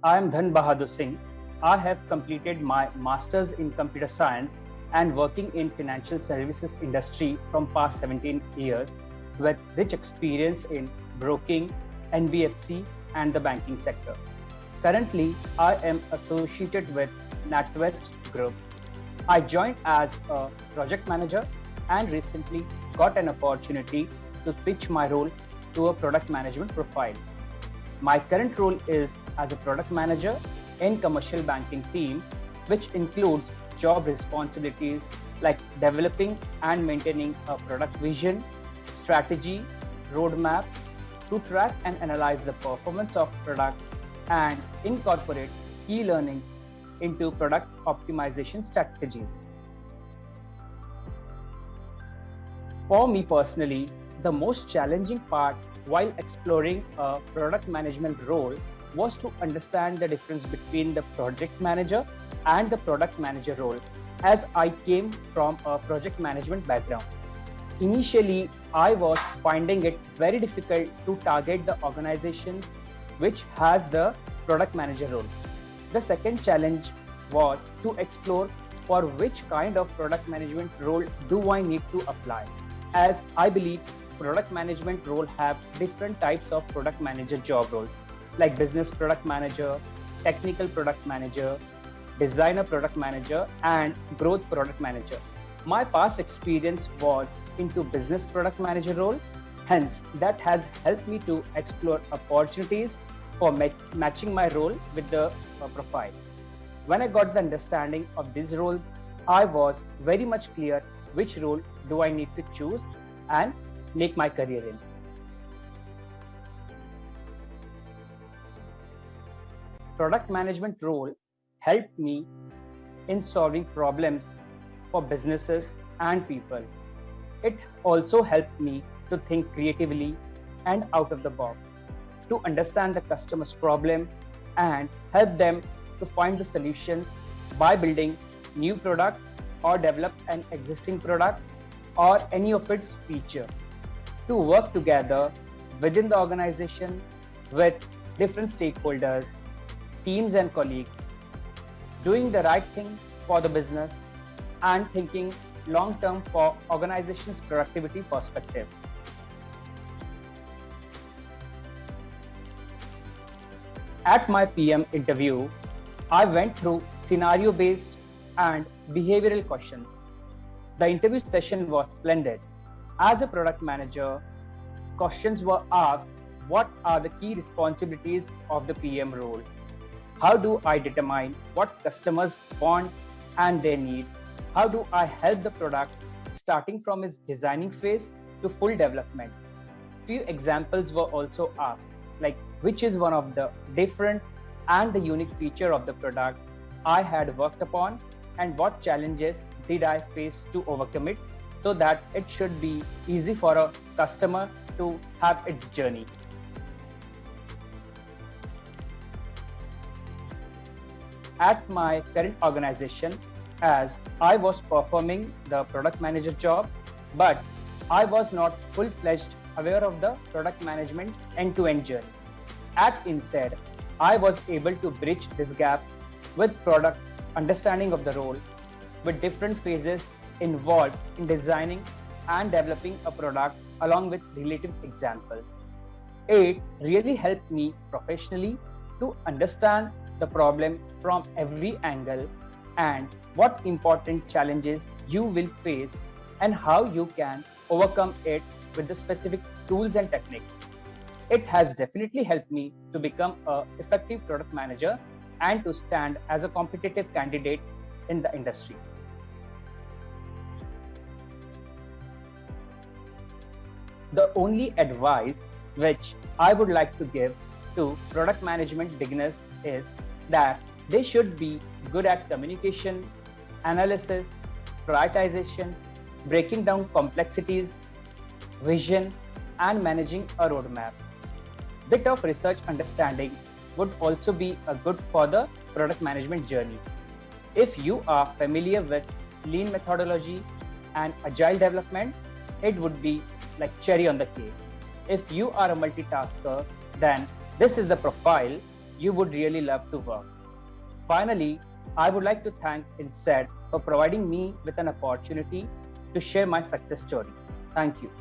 I am Dhan Bahadur Singh. I have completed my master's in computer science and working in financial services industry from past 17 years with rich experience in broking, NBFC and the banking sector. Currently, I am associated with NatWest Group. I joined as a project manager and recently got an opportunity to pitch my role to a product management profile. My current role is as a product manager in commercial banking team, which includes job responsibilities like developing and maintaining a product vision, strategy, roadmap to track and analyze the performance of product and incorporate key learning into product optimization strategies. For me personally, the most challenging part while exploring a product management role was to understand the difference between the project manager and the product manager role, as I came from a project management background. Initially, I was finding it very difficult to target the organizations which has the product manager role. The second challenge was to explore for which kind of product management role do I need to apply, as I believe product management role have different types of product manager job roles like business product manager, technical product manager, designer product manager and growth product manager. My past experience was into business product manager role, hence that has helped me to explore opportunities for matching my role with the profile. When I got the understanding of these roles, I was very much clear which role do I need to choose and make my career in. Product management role helped me in solving problems for businesses and people. It also helped me to think creatively and out of the box, to understand the customer's problem and help them to find the solutions by building new product or develop an existing product or any of its feature, to work together within the organization with different stakeholders, teams and colleagues, doing the right thing for the business and thinking long term for organization's productivity perspective. At my PM interview, I went through scenario-based and behavioral questions. The interview session was splendid. As a product manager, questions were asked: what are the key responsibilities of the PM role? How do I determine what customers want and they need? How do I help the product starting from its designing phase to full development? Few examples were also asked, like which is one of the different and the unique feature of the product I had worked upon and what challenges did I face to overcome it so that it should be easy for a customer to have its journey. At my current organization, as I was performing the product manager job, but I was not full-fledged aware of the product management end-to-end journey. At INSEAD, I was able to bridge this gap with product understanding of the role with different phases involved in designing and developing a product along with relative example. It really helped me professionally to understand the problem from every angle and what important challenges you will face and how you can overcome it with the specific tools and techniques. It has definitely helped me to become an effective product manager and to stand as a competitive candidate in the industry. The only advice which I would like to give to product management beginners is that they should be good at communication, analysis, prioritizations, breaking down complexities, vision, and managing a roadmap. Bit of research understanding would also be a good for the product management journey. If you are familiar with lean methodology and agile development, it would be like cherry on the cake. If you are a multitasker, then this is the profile you would really love to work. Finally, I would like to thank INSEAD for providing me with an opportunity to share my success story. Thank you.